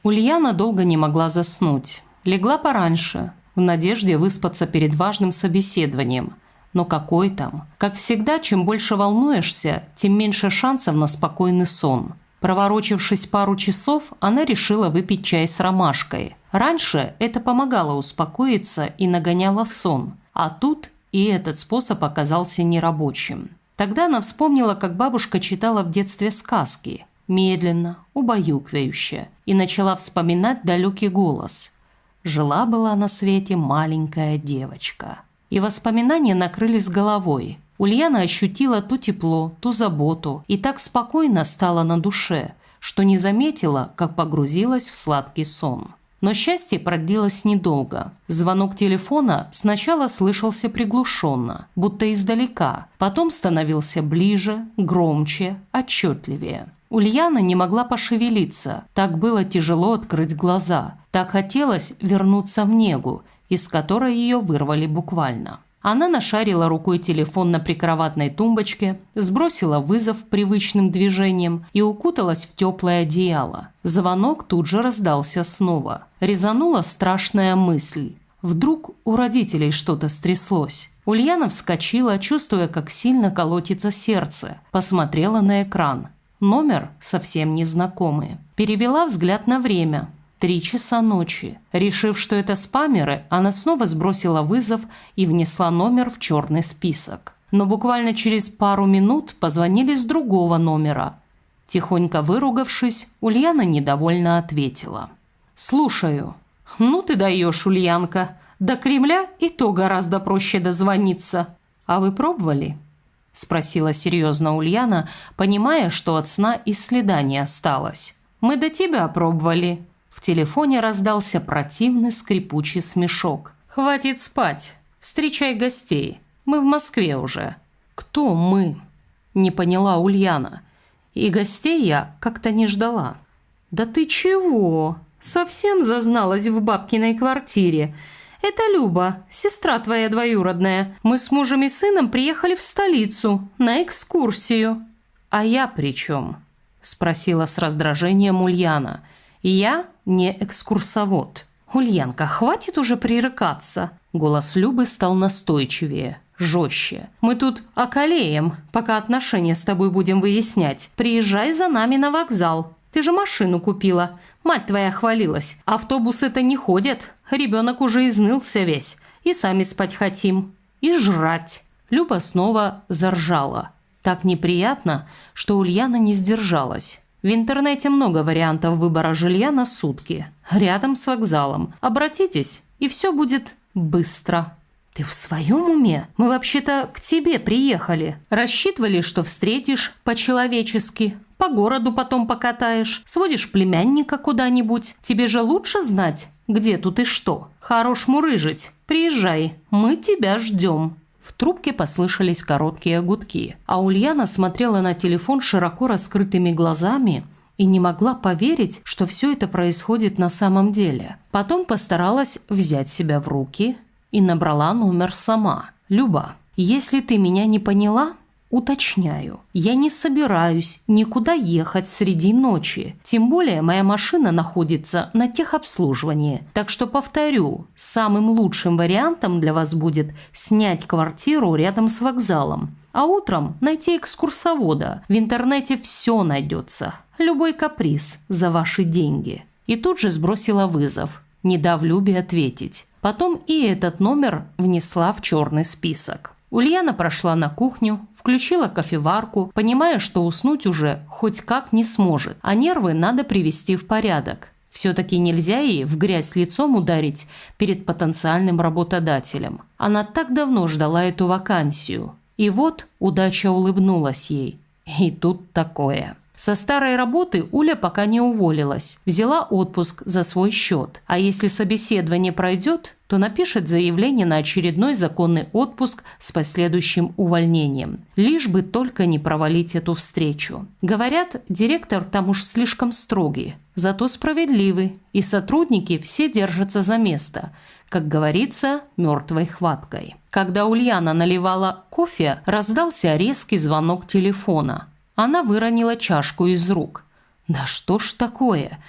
Ульяна долго не могла заснуть. Легла пораньше, в надежде выспаться перед важным собеседованием. Но какой там? Как всегда, чем больше волнуешься, тем меньше шансов на спокойный сон. Проворочившись пару часов, она решила выпить чай с ромашкой. Раньше это помогало успокоиться и нагоняло сон, а тут и этот способ оказался нерабочим. Тогда она вспомнила, как бабушка читала в детстве сказки, медленно, убаюкивающе, и начала вспоминать далекий голос. Жила-была на свете маленькая девочка. И воспоминания накрылись головой. Ульяна ощутила то тепло, то заботу, и так спокойно стало на душе, что не заметила, как погрузилась в сладкий сон. Но счастье продлилось недолго. Звонок телефона сначала слышался приглушенно, будто издалека, потом становился ближе, громче, отчетливее. Ульяна не могла пошевелиться, так было тяжело открыть глаза, так хотелось вернуться в негу, из которой ее вырвали буквально. Она нашарила рукой телефон на прикроватной тумбочке, сбросила вызов привычным движением и укуталась в теплое одеяло. Звонок тут же раздался снова. Резанула страшная мысль. Вдруг у родителей что-то стряслось. Ульяна вскочила, чувствуя, как сильно колотится сердце. Посмотрела на экран. Номер совсем незнакомый. Перевела взгляд на время. 3 часа ночи. Решив, что это спамеры, она снова сбросила вызов и внесла номер в черный список. Но буквально через пару минут позвонили с другого номера. Тихонько выругавшись, Ульяна недовольно ответила. «Слушаю». «Ну ты даешь, Ульянка. До Кремля и то гораздо проще дозвониться. А вы пробовали?» Спросила серьезно Ульяна, понимая, что от сна и следа не осталось. «Мы до тебя пробовали». В телефоне раздался противный скрипучий смешок. «Хватит спать. Встречай гостей. Мы в Москве уже». «Кто мы?» – не поняла Ульяна. И гостей я как-то не ждала. «Да ты чего? Совсем зазналась в бабкиной квартире? Это Люба, сестра твоя двоюродная. Мы с мужем и сыном приехали в столицу на экскурсию». «А я при чем?» – спросила с раздражением Ульяна. «Я не экскурсовод». «Ульянка, хватит уже пререкаться». Голос Любы стал настойчивее, жестче. «Мы тут околеем, пока отношения с тобой будем выяснять. Приезжай за нами на вокзал. Ты же машину купила. Мать твоя хвалилась. Автобусы-то не ходят. Ребенок уже изнылся весь. И сами спать хотим. И жрать». Люба снова заржала. Так неприятно, что Ульяна не сдержалась. В интернете много вариантов выбора жилья на сутки. Рядом с вокзалом. Обратитесь, и все будет быстро. «Ты в своем уме? Мы вообще-то к тебе приехали. Рассчитывали, что встретишь по-человечески. По городу потом покатаешь. Сводишь племянника куда-нибудь. Тебе же лучше знать, где тут и что. Хорош мурыжить. Приезжай, мы тебя ждем». В трубке послышались короткие гудки, а Ульяна смотрела на телефон широко раскрытыми глазами и не могла поверить, что все это происходит на самом деле. Потом постаралась взять себя в руки и набрала номер сама. «Люба, если ты меня не поняла, уточняю, я не собираюсь никуда ехать среди ночи. Тем более моя машина находится на техобслуживании. Так что повторю, самым лучшим вариантом для вас будет снять квартиру рядом с вокзалом. А утром найти экскурсовода. В интернете все найдется. Любой каприз за ваши деньги». И тут же сбросила вызов, не дав Любе ответить. Потом и этот номер внесла в черный список. Ульяна прошла на кухню, включила кофеварку, понимая, что уснуть уже хоть как не сможет, а нервы надо привести в порядок. Все-таки нельзя ей в грязь лицом ударить перед потенциальным работодателем. Она так давно ждала эту вакансию. И вот удача улыбнулась ей. И тут такое. Со старой работы Уля пока не уволилась, взяла отпуск за свой счет. А если собеседование пройдет, то напишет заявление на очередной законный отпуск с последующим увольнением. Лишь бы только не провалить эту встречу. Говорят, директор там уж слишком строгий, зато справедливый, и сотрудники все держатся за место, как говорится, мертвой хваткой. Когда Ульяна наливала кофе, раздался резкий звонок телефона. Она выронила чашку из рук. «Да что ж такое?»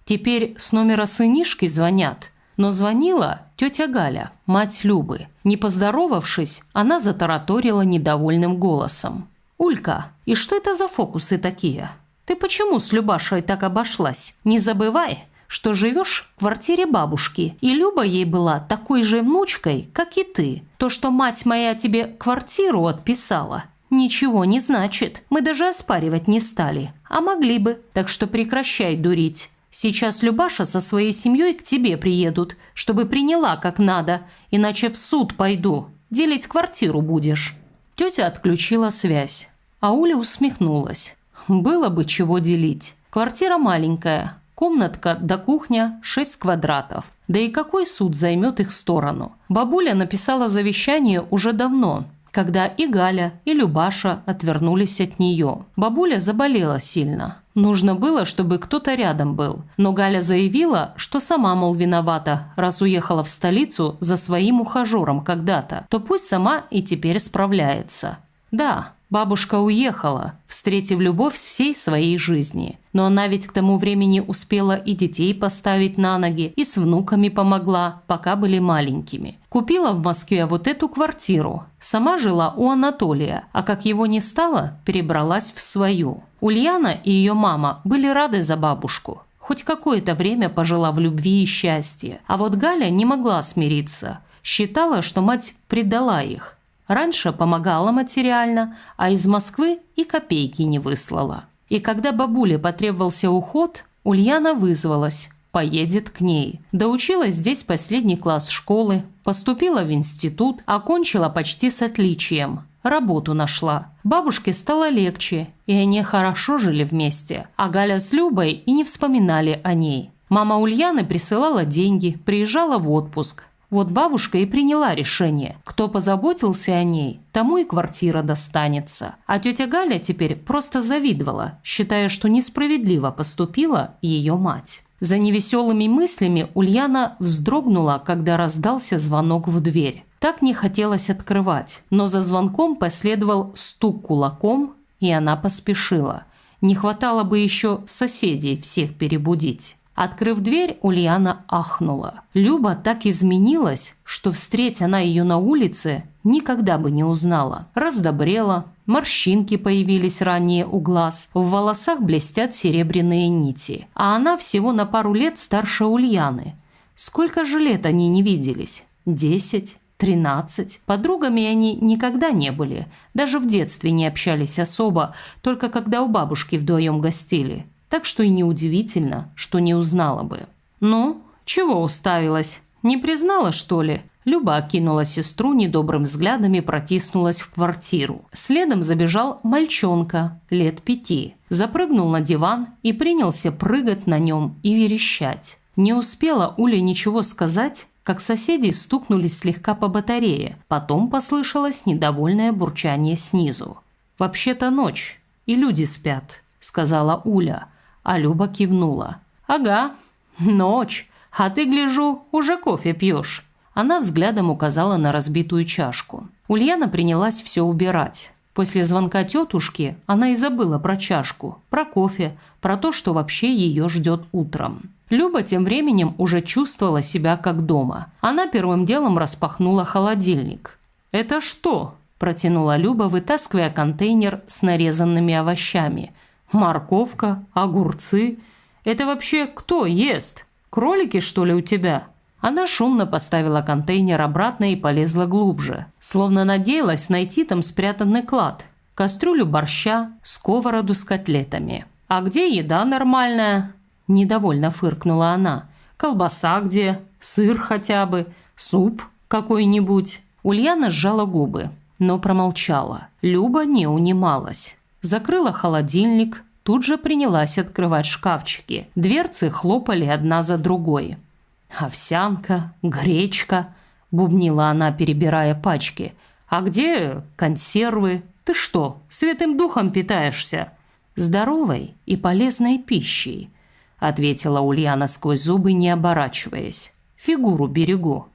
Теперь с номера сынишки звонят. Но звонила тетя Галя, мать Любы. Не поздоровавшись, она затараторила недовольным голосом. «Улька, и что это за фокусы такие? Ты почему с Любашей так обошлась? Не забывай, что живешь в квартире бабушки, и Люба ей была такой же внучкой, как и ты. То, что мать моя тебе квартиру отписала, ничего не значит. Мы даже оспаривать не стали, а могли бы. Так что прекращай дурить. Сейчас Любаша со своей семьей к тебе приедут, чтобы приняла как надо, иначе в суд пойду. Делить квартиру будешь». Тетя отключила связь, а Уля усмехнулась. Было бы чего делить. Квартира маленькая, комнатка до кухня 6 квадратов. Да и какой суд займет их сторону? Бабуля написала завещание уже давно, когда и Галя, и Любаша отвернулись от нее. Бабуля заболела сильно. Нужно было, чтобы кто-то рядом был. Но Галя заявила, что сама, мол, виновата, раз уехала в столицу за своим ухажером когда-то, то пусть сама и теперь справляется. Да, бабушка уехала, встретив любовь всей своей жизни. Но она ведь к тому времени успела и детей поставить на ноги, и с внуками помогла, пока были маленькими. Купила в Москве вот эту квартиру. Сама жила у Анатолия, а как его не стало, перебралась в свою. Ульяна и ее мама были рады за бабушку. Хоть какое-то время пожила в любви и счастье. А вот Галя не могла смириться. Считала, что мать предала их. Раньше помогала материально, а из Москвы и копейки не выслала. И когда бабуле потребовался уход, Ульяна вызвалась, поедет к ней. Доучилась здесь последний класс школы, поступила в институт, окончила почти с отличием. Работу нашла. Бабушке стало легче, и они хорошо жили вместе. А Галя с Любой и не вспоминали о ней. Мама Ульяны присылала деньги, приезжала в отпуск. Вот бабушка и приняла решение. Кто позаботился о ней, тому и квартира достанется. А тетя Галя теперь просто завидовала, считая, что несправедливо поступила ее мать. За невеселыми мыслями Ульяна вздрогнула, когда раздался звонок в дверь. Так не хотелось открывать, но за звонком последовал стук кулаком, и она поспешила. Не хватало бы еще соседей всех перебудить. Открыв дверь, Ульяна ахнула. Люба так изменилась, что, встреть она ее на улице, никогда бы не узнала. Раздобрела, морщинки появились ранее у глаз, в волосах блестят серебряные нити. А она всего на пару лет старше Ульяны. Сколько же лет они не виделись? 10? 13. Подругами они никогда не были. Даже в детстве не общались особо, только когда у бабушки вдвоем гостили. Так что и неудивительно, что не узнала бы. «Ну, чего уставилась? Не признала, что ли?» Люба окинула сестру недобрым взглядом и протиснулась в квартиру. Следом забежал мальчонка лет 5. Запрыгнул на диван и принялся прыгать на нем и верещать. Не успела Уля ничего сказать, как соседи стукнулись слегка по батарее. Потом послышалось недовольное бурчание снизу. «Вообще-то ночь, и люди спят», – сказала Уля. А Люба кивнула. «Ага, ночь. А ты, гляжу, уже кофе пьешь». Она взглядом указала на разбитую чашку. Ульяна принялась все убирать. После звонка тетушки она и забыла про чашку, про кофе, про то, что вообще ее ждет утром. Люба тем временем уже чувствовала себя как дома. Она первым делом распахнула холодильник. «Это что?» – протянула Люба, вытаскивая контейнер с нарезанными овощами. «Морковка, огурцы. Это вообще кто ест? Кролики, что ли, у тебя?» Она шумно поставила контейнер обратно и полезла глубже, словно надеялась найти там спрятанный клад. Кастрюлю борща, сковороду с котлетами. «А где еда нормальная?» – недовольно фыркнула она. «Колбаса где? Сыр хотя бы? Суп какой-нибудь?» Ульяна сжала губы, но промолчала. Люба не унималась. Закрыла холодильник, тут же принялась открывать шкафчики. Дверцы хлопали одна за другой. «Овсянка, гречка», – бубнила она, перебирая пачки. «А где консервы? Ты что, святым духом питаешься?» «Здоровой и полезной пищей», – ответила Ульяна сквозь зубы, не оборачиваясь. «Фигуру берегу».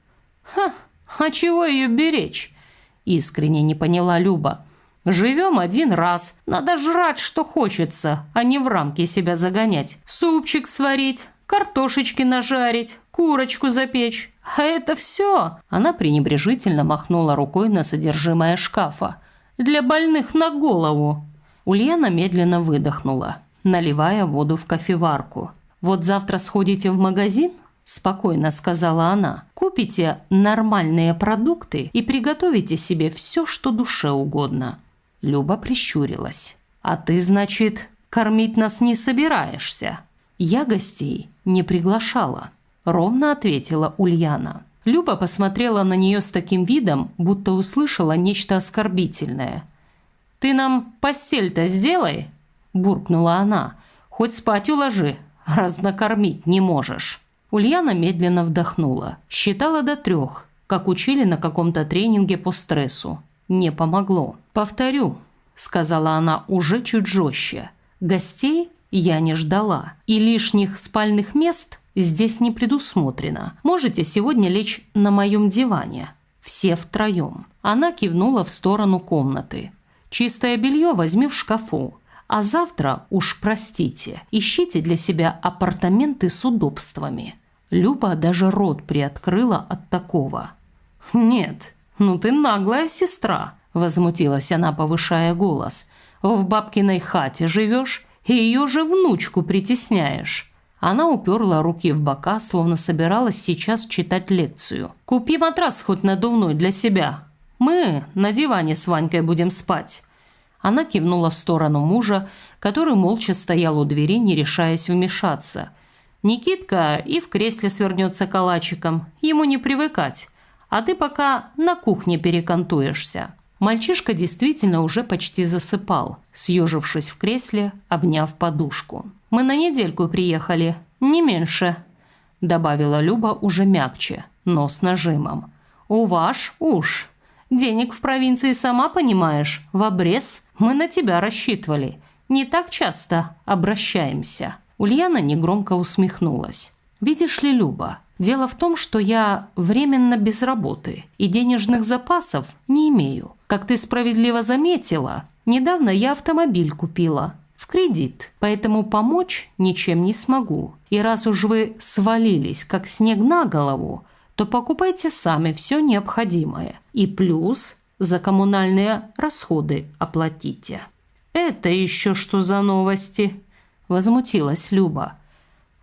«Ха, а чего ее беречь?» – искренне не поняла Люба. «Живем один раз. Надо жрать, что хочется, а не в рамки себя загонять. Супчик сварить, картошечки нажарить, курочку запечь. А это все!» Она пренебрежительно махнула рукой на содержимое шкафа. «Для больных на голову!» Ульяна медленно выдохнула, наливая воду в кофеварку. «Вот завтра сходите в магазин?» – спокойно сказала она. «Купите нормальные продукты и приготовите себе все, что душе угодно». Люба прищурилась. «А ты, значит, кормить нас не собираешься?» «Я гостей не приглашала», – ровно ответила Ульяна. Люба посмотрела на нее с таким видом, будто услышала нечто оскорбительное. «Ты нам постель-то сделай», – буркнула она. «Хоть спать уложи, раз накормить не можешь». Ульяна медленно вдохнула. Считала до 3, как учили на каком-то тренинге по стрессу. Не помогло. «Повторю», – сказала она уже чуть жестче. «Гостей я не ждала, и лишних спальных мест здесь не предусмотрено. Можете сегодня лечь на моем диване. Все втроем». Она кивнула в сторону комнаты. «Чистое белье возьми в шкафу. А завтра, уж простите, ищите для себя апартаменты с удобствами». Люба даже рот приоткрыла от такого. «Нет, ну ты наглая сестра», – возмутилась она, повышая голос. «В бабкиной хате живешь и ее же внучку притесняешь». Она уперла руки в бока, словно собиралась сейчас читать лекцию. «Купи матрас хоть надувной для себя. Мы на диване с Ванькой будем спать». Она кивнула в сторону мужа, который молча стоял у двери, не решаясь вмешаться. «Никитка и в кресле свернется калачиком, ему не привыкать. А ты пока на кухне перекантуешься». Мальчишка действительно уже почти засыпал, съежившись в кресле, обняв подушку. «Мы на недельку приехали, не меньше», – добавила Люба уже мягче, но с нажимом. «У ваш уж. Денег в провинции, сама понимаешь, в обрез. Мы на тебя рассчитывали. Не так часто обращаемся». Ульяна негромко усмехнулась. «Видишь ли, Люба, дело в том, что я временно без работы и денежных запасов не имею. Как ты справедливо заметила, недавно я автомобиль купила в кредит, поэтому помочь ничем не смогу. И раз уж вы свалились, как снег на голову, то покупайте сами все необходимое. И плюс за коммунальные расходы оплатите». «Это еще что за новости?» – возмутилась Люба.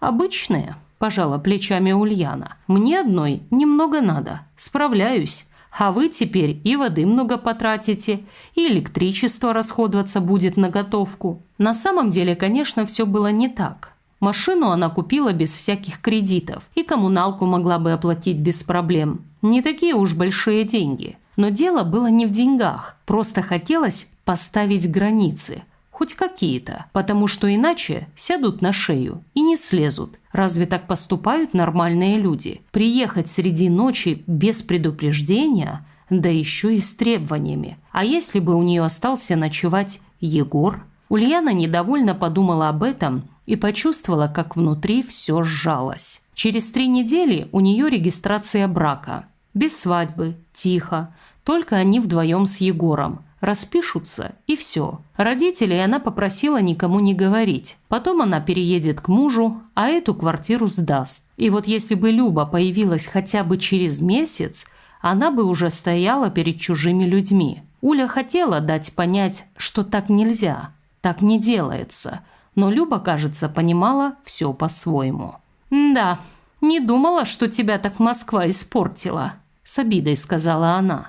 «Обычные», – пожала плечами Ульяна. «Мне одной немного надо, справляюсь. А вы теперь и воды много потратите, и электричество расходоваться будет на готовку». На самом деле, конечно, все было не так. Машину она купила без всяких кредитов, и коммуналку могла бы оплатить без проблем. Не такие уж большие деньги. Но дело было не в деньгах, просто хотелось поставить границы. Хоть какие-то, потому что иначе сядут на шею и не слезут. Разве так поступают нормальные люди? Приехать среди ночи без предупреждения, да еще и с требованиями. А если бы у нее остался ночевать Егор? Ульяна недовольно подумала об этом и почувствовала, как внутри все сжалось. Через 3 недели у нее регистрация брака. Без свадьбы, тихо, только они вдвоем с Егором. Распишутся и все. Родителей она попросила никому не говорить. Потом она переедет к мужу, а эту квартиру сдаст. И вот если бы Люба появилась хотя бы через месяц, она бы уже стояла перед чужими людьми. Уля хотела дать понять, что так нельзя, так не делается. Но Люба, кажется, понимала все по-своему. «Да, не думала, что тебя так Москва испортила», – с обидой сказала она.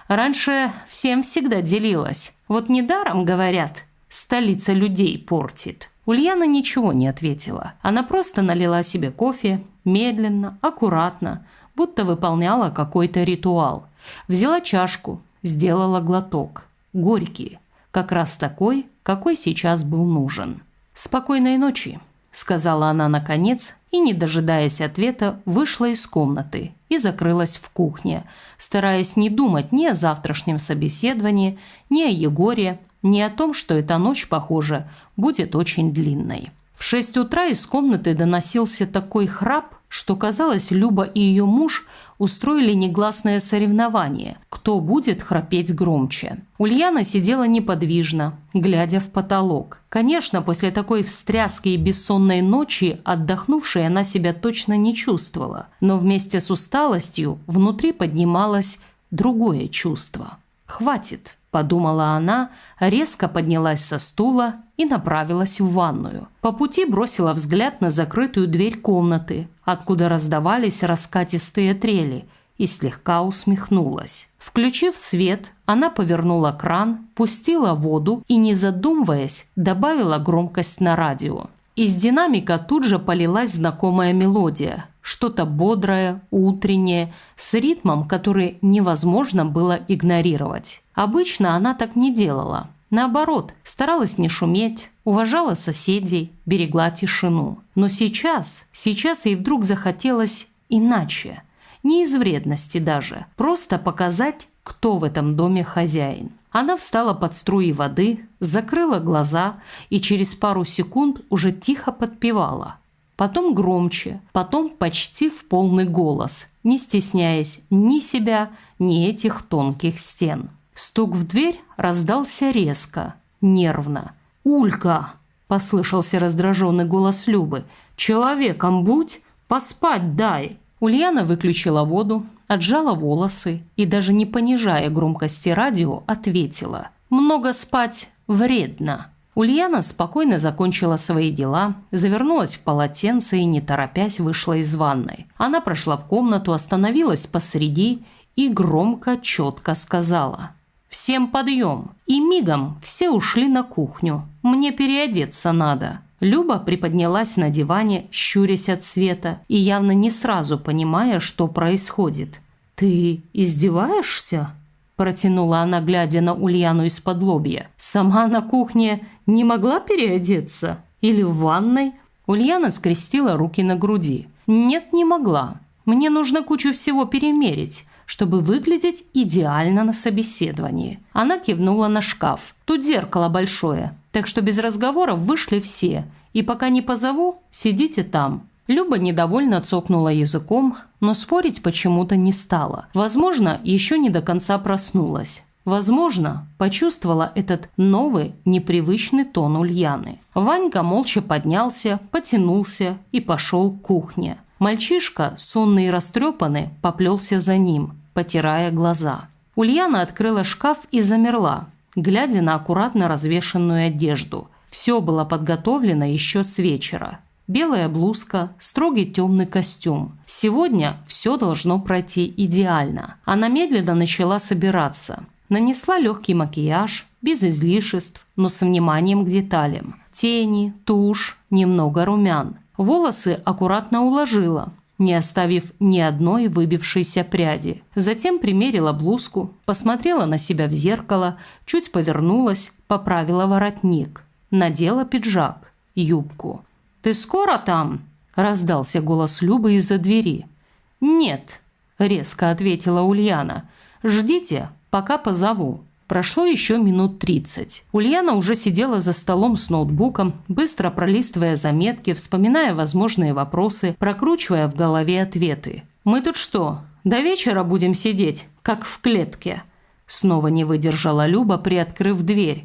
«Раньше всем всегда делилась. Вот недаром, говорят, столица людей портит». Ульяна ничего не ответила. Она просто налила себе кофе, медленно, аккуратно, будто выполняла какой-то ритуал. Взяла чашку, сделала глоток. Горький. Как раз такой, какой сейчас был нужен. «Спокойной ночи», – сказала она наконец, и, не дожидаясь ответа, вышла из комнаты и закрылась в кухне, стараясь не думать ни о завтрашнем собеседовании, ни о Егоре, ни о том, что эта ночь, похоже, будет очень длинной. В 6 утра из комнаты доносился такой храп, что, казалось, Люба и ее муж устроили негласное соревнование, кто будет храпеть громче. Ульяна сидела неподвижно, глядя в потолок. Конечно, после такой встряски и бессонной ночи отдохнувшей она себя точно не чувствовала, но вместе с усталостью внутри поднималось другое чувство. «Хватит», – подумала она, резко поднялась со стула и направилась в ванную. По пути бросила взгляд на закрытую дверь комнаты, откуда раздавались раскатистые трели, и слегка усмехнулась. Включив свет, она повернула кран, пустила воду и, не задумываясь, добавила громкость на радио. Из динамика тут же полилась знакомая мелодия, что-то бодрое, утреннее, с ритмом, который невозможно было игнорировать. Обычно она так не делала. Наоборот, старалась не шуметь, уважала соседей, берегла тишину. Но сейчас ей вдруг захотелось иначе. Не из вредности даже, просто показать, кто в этом доме хозяин. Она встала под струи воды, закрыла глаза и через пару секунд уже тихо подпевала. Потом громче, потом почти в полный голос, не стесняясь ни себя, ни этих тонких стен. Стук в дверь раздался резко, нервно. «Улька!» – послышался раздраженный голос Любы. «Человеком будь, поспать дай!» Ульяна выключила воду, отжала волосы и, даже не понижая громкости радио, ответила: «Много спать вредно». Ульяна спокойно закончила свои дела, завернулась в полотенце и, не торопясь, вышла из ванной. Она прошла в комнату, остановилась посреди и громко, четко сказала: «Всем подъем!» И мигом все ушли на кухню. «Мне переодеться надо». Люба приподнялась на диване, щурясь от света и явно не сразу понимая, что происходит. «Ты издеваешься?» – протянула она, глядя на Ульяну из-под лобья. «Сама на кухне не могла переодеться? Или в ванной?» Ульяна скрестила руки на груди. «Нет, не могла. Мне нужно кучу всего перемерить, чтобы выглядеть идеально на собеседовании». Она кивнула на шкаф. «Тут зеркало большое, так что без разговоров вышли все. И пока не позову, сидите там». Люба недовольно цокнула языком, но спорить почему-то не стала. Возможно, еще не до конца проснулась. Возможно, почувствовала этот новый, непривычный тон Ульяны. Ванька молча поднялся, потянулся и пошел к кухне. Мальчишка, сонный и растрепанный, поплелся за ним, потирая глаза. Ульяна открыла шкаф и замерла, глядя на аккуратно развешанную одежду. Все было подготовлено еще с вечера. Белая блузка, строгий темный костюм. Сегодня все должно пройти идеально. Она медленно начала собираться. Нанесла легкий макияж, без излишеств, но с вниманием к деталям. Тени, тушь, немного румян. Волосы аккуратно уложила, не оставив ни одной выбившейся пряди. Затем примерила блузку, посмотрела на себя в зеркало, чуть повернулась, поправила воротник. Надела пиджак, юбку. «Ты скоро там?» – раздался голос Любы из-за двери. «Нет», – резко ответила Ульяна. «Ждите, пока позову». Прошло еще минут 30. Ульяна уже сидела за столом с ноутбуком, быстро пролистывая заметки, вспоминая возможные вопросы, прокручивая в голове ответы. «Мы тут что, до вечера будем сидеть, как в клетке?» Снова не выдержала Люба, приоткрыв дверь.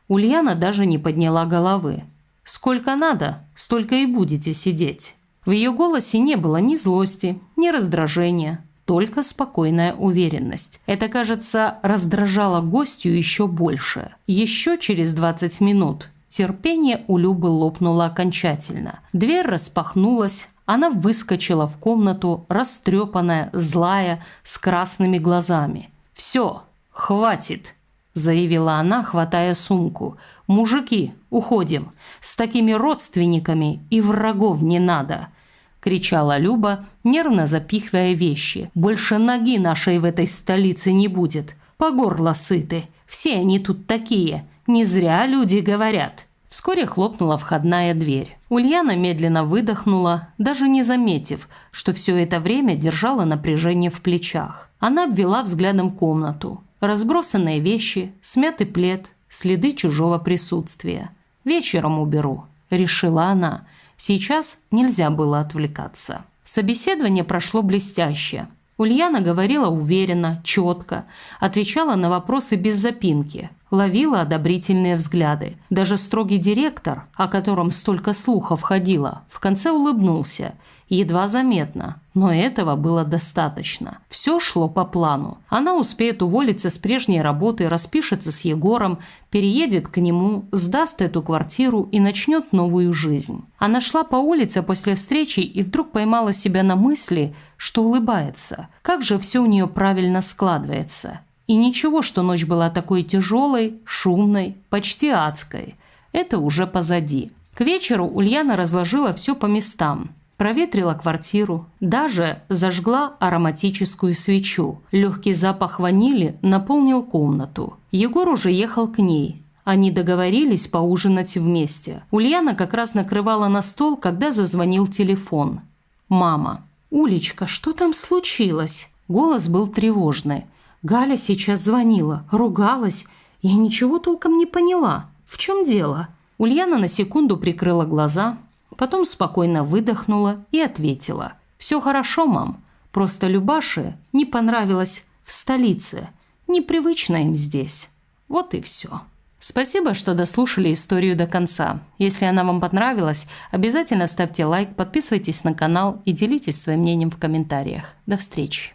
Ульяна даже не подняла головы. «Сколько надо, столько и будете сидеть». В ее голосе не было ни злости, ни раздражения, только спокойная уверенность. Это, кажется, раздражало гостью еще больше. Еще через 20 минут терпение у Любы лопнуло окончательно. Дверь распахнулась, она выскочила в комнату, растрепанная, злая, с красными глазами. «Все, хватит!» – заявила она, хватая сумку. «Мужики, уходим. С такими родственниками и врагов не надо!» – кричала Люба, нервно запихивая вещи. «Больше ноги нашей в этой столице не будет. По горло сыты. Все они тут такие. Не зря люди говорят». Вскоре хлопнула входная дверь. Ульяна медленно выдохнула, даже не заметив, что все это время держала напряжение в плечах. Она обвела взглядом комнату. Разбросанные вещи, смятый плед, следы чужого присутствия. «Вечером уберу», – решила она. Сейчас нельзя было отвлекаться. Собеседование прошло блестяще. Ульяна говорила уверенно, четко, отвечала на вопросы без запинки, ловила одобрительные взгляды. Даже строгий директор, о котором столько слухов ходило, в конце улыбнулся. Едва заметно, но этого было достаточно. Все шло по плану. Она успеет уволиться с прежней работы, распишется с Егором, переедет к нему, сдаст эту квартиру и начнет новую жизнь. Она шла по улице после встречи и вдруг поймала себя на мысли, что улыбается. Как же все у нее правильно складывается. И ничего, что ночь была такой тяжелой, шумной, почти адской. Это уже позади. К вечеру Ульяна разложила все по местам. Проветрила квартиру, даже зажгла ароматическую свечу. Легкий запах ванили наполнил комнату. Егор уже ехал к ней. Они договорились поужинать вместе. Ульяна как раз накрывала на стол, когда зазвонил телефон. «Мама». «Улечка, что там случилось?» Голос был тревожный. «Галя сейчас звонила, ругалась. Я ничего толком не поняла. В чем дело?» Ульяна на секунду прикрыла глаза, потом спокойно выдохнула и ответила. «Все хорошо, мам. Просто Любаше не понравилось в столице. Непривычно им здесь. Вот и все». Спасибо, что дослушали историю до конца. Если она вам понравилась, обязательно ставьте лайк, подписывайтесь на канал и делитесь своим мнением в комментариях. До встречи.